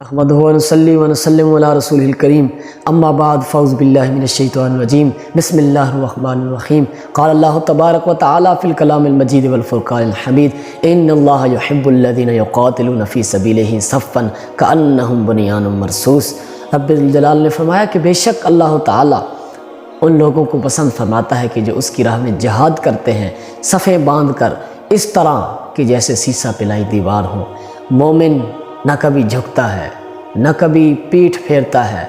احمدہ ونصلی ونسلم علی رسولہ الکریم اما بعد فاعوذ باللہ من الشیطان الرجیم بسم اللہ الرحمن الرحیم قال اللہ تبارک و تعالی فی الکلام المجید والفرقان الحمید ان اللہ یحب الذین یقاتلون فی سبیلہ صفا کأنہم بنیان مرصوص۔ رب الجلال نے فرمایا کہ بے شک اللہ تعالی ان لوگوں کو پسند فرماتا ہے کہ جو اس کی راہ میں جہاد کرتے ہیں صفیں باندھ کر، اس طرح کہ جیسے سیسا پلائی دیوار ہو۔ مومن نہ کبھی جھکتا ہے، نہ کبھی پیٹھ پھیرتا ہے،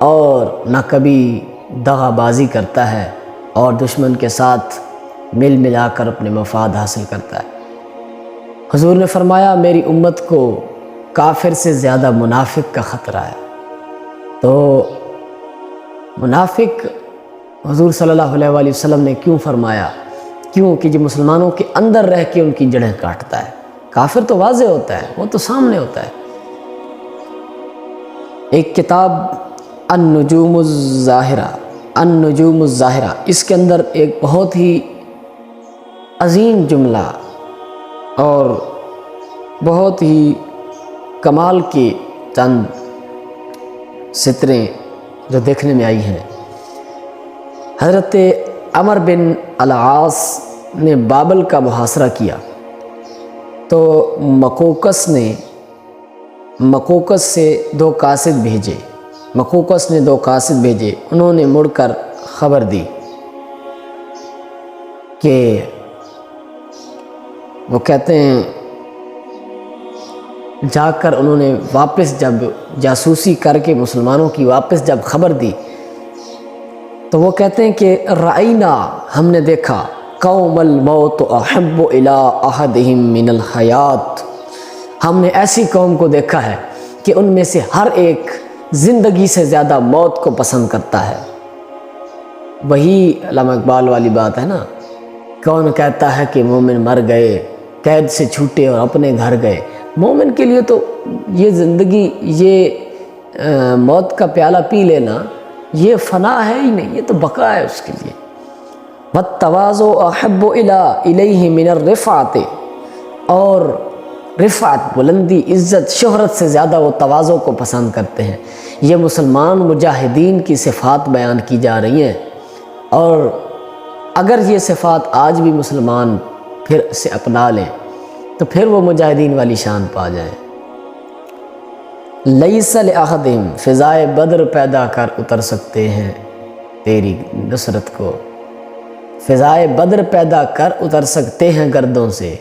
اور نہ کبھی دغا بازی کرتا ہے، اور دشمن کے ساتھ مل ملا کر اپنے مفاد حاصل کرتا ہے۔ حضور نے فرمایا میری امت کو کافر سے زیادہ منافق کا خطرہ ہے۔ تو منافق حضور صلی اللہ علیہ وآلہ وسلم نے کیوں فرمایا؟ کیوں کہ جو مسلمانوں کے اندر رہ کے ان کی جڑیں کاٹتا ہے۔ کافر تو واضح ہوتا ہے، وہ تو سامنے ہوتا ہے۔ ایک کتاب النجوم الظاہرہ، اس کے اندر ایک بہت ہی عظیم جملہ اور بہت ہی کمال کی چند سطریں جو دیکھنے میں آئی ہیں۔ حضرت عمر بن العاص نے بابل کا محاصرہ کیا تو مقوقس سے دو قاصد بھیجے۔ انہوں نے مڑ کر خبر دی کہ وہ کہتے ہیں جا کر انہوں نے واپس جب جاسوسی کر کے مسلمانوں کی واپس جب خبر دی تو وہ کہتے ہیں کہ رأینا، ہم نے دیکھا، قوم الموت احب الی احدہم من الحیات، ہم نے ایسی قوم کو دیکھا ہے کہ ان میں سے ہر ایک زندگی سے زیادہ موت کو پسند کرتا ہے۔ وہی علامہ اقبال والی بات ہے نا، کون کہتا ہے کہ مومن مر گئے، قید سے چھوٹے اور اپنے گھر گئے۔ مومن کے لیے تو یہ زندگی، یہ موت کا پیالہ پی لینا، یہ فنا ہے ہی نہیں، یہ تو بقا ہے اس کے لیے۔ وَالتَّوَاضُعُ أَحَبُّ إِلَيْهِ مِنَ الرِّفْعَةِ، اور رفعت، بلندی، عزت، شہرت سے زیادہ وہ تواضع کو پسند کرتے ہیں۔ یہ مسلمان مجاہدین کی صفات بیان کی جا رہی ہیں، اور اگر یہ صفات آج بھی مسلمان پھر سے اپنا لیں تو پھر وہ مجاہدین والی شان پا جائیں۔ لیس لأحدہم، فضائے بدر پیدا کر اتر سکتے ہیں تیری نصرت کو، فضائے بدر پیدا کر اتر سکتے ہیں گردوں سے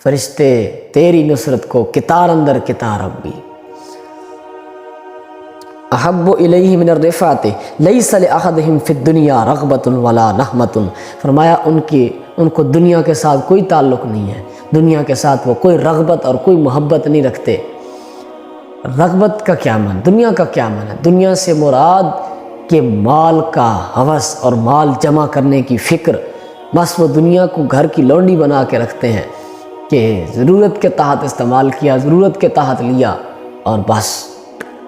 فرشتے تیری نصرت کو، کتار اندر کتار اب بھی۔ احب الیہ من الرفعۃ لیس لأحدہم فی الدنیا رغبۃ ولا نہمۃ، فرمایا ان کو دنیا کے ساتھ کوئی تعلق نہیں ہے، دنیا کے ساتھ وہ کوئی رغبت اور کوئی محبت نہیں رکھتے۔ رغبت کا کیا معنی؟ دنیا کا کیا معنی؟ دنیا سے مراد کہ مال کا ہوس اور مال جمع کرنے کی فکر، بس وہ دنیا کو گھر کی لونڈی بنا کے رکھتے ہیں کہ ضرورت کے تحت استعمال کیا، ضرورت کے تحت لیا، اور بس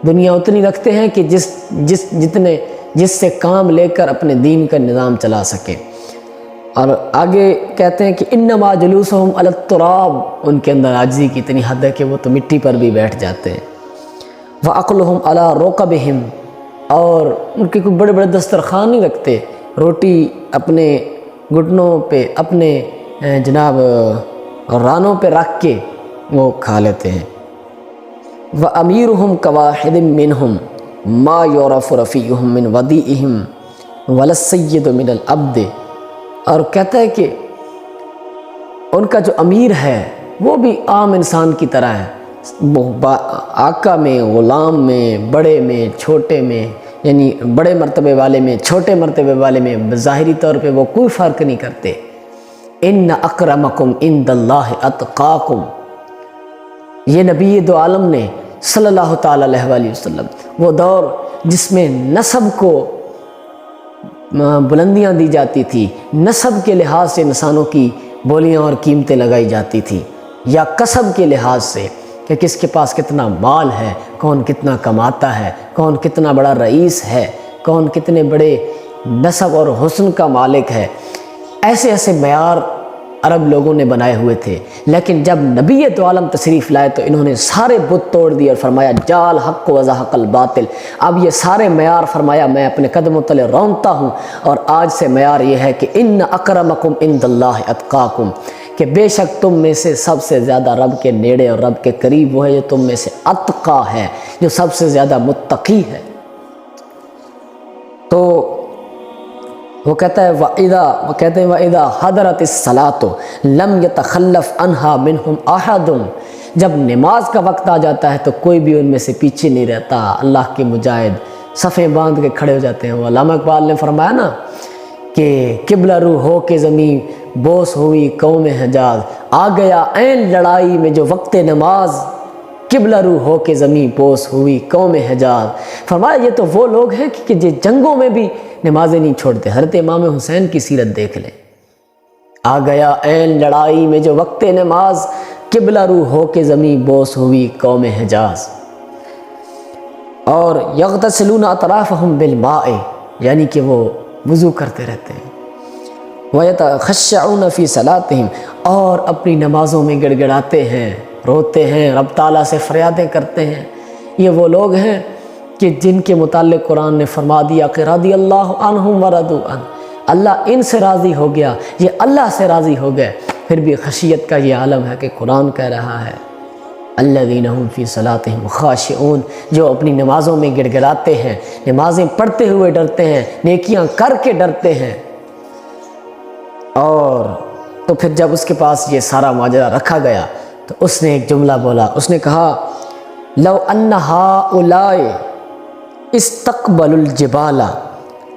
دنیا اتنی رکھتے ہیں کہ جس سے کام لے کر اپنے دین کا نظام چلا سکے۔ اور آگے کہتے ہیں کہ انما جلوسہم علی التراب، ان کے اندر عاجزی کی اتنی حد ہے کہ وہ تو مٹی پر بھی بیٹھ جاتے ہیں۔ وعقلہم علی رکبہم، اور ان کے کوئی بڑے بڑے دسترخوان نہیں رکھتے، روٹی اپنے گھٹنوں پہ، اپنے جناب رانوں پہ رکھ کے وہ کھا لیتے ہیں۔ وَأَمِيرُهُمْ كَوَاحِدٍ مِّنْهُمْ مَا يُعْرَفُ رَفِيعُهُمْ مِنْ وَدِيئِهِمْ وَلَا السَّيِّدُ مِنَ الْعَبْدِ، اور کہتا ہے کہ ان کا جو امیر ہے وہ بھی عام انسان کی طرح ہے، آقا میں، غلام میں، بڑے میں، چھوٹے میں، یعنی بڑے مرتبے والے میں، چھوٹے مرتبے والے میں ظاہری طور پہ وہ کوئی فرق نہیں کرتے۔ ان اکرمکم عند اللہ اتقاکم، یہ نبی دو عالم نے صلی اللہ تعالی علیہ وآلہ وسلم، وہ دور جس میں نسب کو بلندیاں دی جاتی تھی، نسب کے لحاظ سے انسانوں کی بولیاں اور قیمتیں لگائی جاتی تھی، یا کسب کے لحاظ سے کہ کس کے پاس کتنا مال ہے، کون کتنا کماتا ہے، کون کتنا بڑا رئیس ہے، کون کتنے بڑے نسب اور حسن کا مالک ہے۔ ایسے معیار عرب لوگوں نے بنائے ہوئے تھے، لیکن جب نبی دو عالم تشریف لائے تو انہوں نے سارے بت توڑ دیے اور فرمایا جال حق و زہق الباطل۔ اب یہ سارے معیار فرمایا میں اپنے قدموں تلے رونتا ہوں، اور آج سے معیار یہ ہے کہ ان اکرمکم عند اللہ اتقاکم، کہ بے شک تم میں سے سب سے زیادہ رب کے نیڑے اور رب کے قریب وہ ہے جو تم میں سے اتقا ہے، جو سب سے زیادہ متقی ہے۔ تو وہ کہتا ہے وَإِذَا حَضَرَتِ الصَّلَاةُ لَمْ يَتَخَلَّفْ عَنْهَا مِنْهُمْ أَحَدٌ، جب نماز کا وقت آ جاتا ہے تو کوئی بھی ان میں سے پیچھے نہیں رہتا، اللہ کے مجاہد صفیں باندھ کے کھڑے ہو جاتے ہیں۔ وہ علامہ اقبال نے فرمایا نا کہ قبلہ رو ہو کے زمین بوس ہوئی قوم حجاز، آ گیا عین لڑائی میں جو وقت نماز، قبلہ رو ہو کے زمین بوس ہوئی قوم حجاز۔ فرمایا یہ تو وہ لوگ ہیں کہ جنگوں میں بھی نمازیں نہیں چھوڑتے۔ حضرت امام حسین کی سیرت دیکھ لیں، آ گیا عین لڑائی میں جو وقت نماز، قبلہ رو ہو کے زمین بوس ہوئی قوم حجاز۔ اور یغتسلون اطرافہم بالماء، یعنی کہ وہ وضو کرتے رہتے ہیں۔ وَيَتَخَشَّعُونَ فِي صَلَاتِهِمْ، اور اپنی نمازوں میں گڑ گڑاتے ہیں، روتے ہیں، رب تعالیٰ سے فریادیں کرتے ہیں۔ یہ وہ لوگ ہیں کہ جن کے متعلق قرآن نے فرما دیا کہ رضی اللہ عنہم ورضوا عنہ، اللہ ان سے راضی ہو گیا، یہ اللہ سے راضی ہو گئے۔ پھر بھی خشیت کا یہ عالم ہے کہ قرآن کہہ رہا ہے الذین هم فی صلاتہم خاشعون، جو اپنی نمازوں میں گڑ گڑاتے ہیں، نمازیں پڑھتے ہوئے ڈرتے ہیں، نیکیاں کر کے ڈرتے ہیں۔ اور تو پھر جب اس کے پاس یہ سارا ماجرا رکھا گیا تو اس نے ایک جملہ بولا، اس نے کہا لو ان ہؤلاء استقبلوا الجبال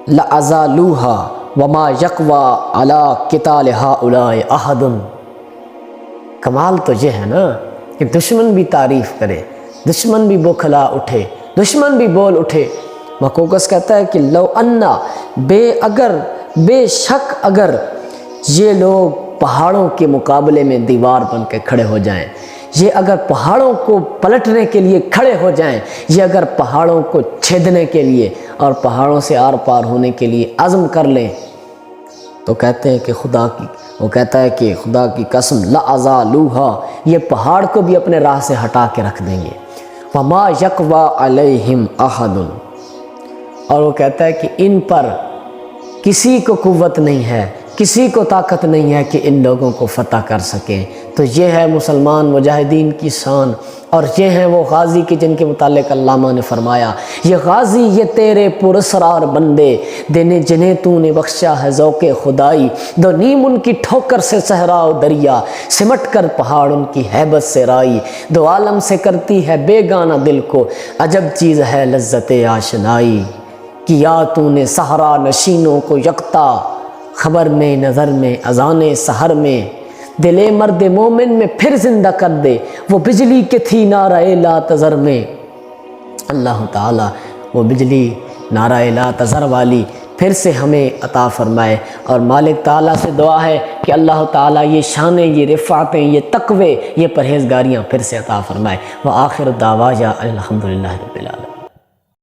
لازالوها وما یقوی علی قتال ہؤلاء احد۔ کمال تو یہ ہے نا کہ دشمن بھی تعریف کرے، دشمن بھی بوکھلا اٹھے، دشمن بھی بول اٹھے۔ مقوقس کہتا ہے کہ لو انا، بے شک اگر یہ لوگ پہاڑوں کے مقابلے میں دیوار بن کے کھڑے ہو جائیں، یہ اگر پہاڑوں کو پلٹنے کے لیے کھڑے ہو جائیں، یہ اگر پہاڑوں کو چھیدنے کے لیے اور پہاڑوں سے آر پار ہونے کے لیے عزم کر لیں، تو کہتے ہیں کہ وہ کہتا ہے کہ خدا کی قسم لازالوها، یہ پہاڑ کو بھی اپنے راہ سے ہٹا کے رکھ دیں گے۔ وما یقوی علیہم احد، اور وہ کہتا ہے کہ ان پر کسی کو قوت نہیں ہے، کسی کو طاقت نہیں ہے کہ ان لوگوں کو فتح کر سکیں۔ تو یہ ہے مسلمان مجاہدین کی شان، اور یہ ہیں وہ غازی کی جن کے متعلق علامہ نے فرمایا یہ غازی یہ تیرے پراسرار بندے، جنہیں تو نے بخشا ہے ذوق خدائی، دو نیم ان کی ٹھوکر سے صحرا و دریا، سمٹ کر پہاڑ ان کی ہیبت سے رائی، دو عالم سے کرتی ہے بیگانہ دل کو، عجب چیز ہے لذت آشنائی، کیا تو نے صحرا نشینوں کو یکتا، خبر میں نظر میں اذان سحر میں، دل مرد مومن میں پھر زندہ کر دے، وہ بجلی کے تھی نعرہ لا تذر میں۔ اللہ تعالیٰ وہ بجلی نعرہ لا تذر والی پھر سے ہمیں عطا فرمائے، اور مالک تعالیٰ سے دعا ہے کہ اللہ تعالیٰ یہ شانیں، یہ رفعتیں، یہ تقوے، یہ پرہیزگاریاں پھر سے عطا فرمائے۔ وآخر دعوانا الحمدللہ رب العالمین۔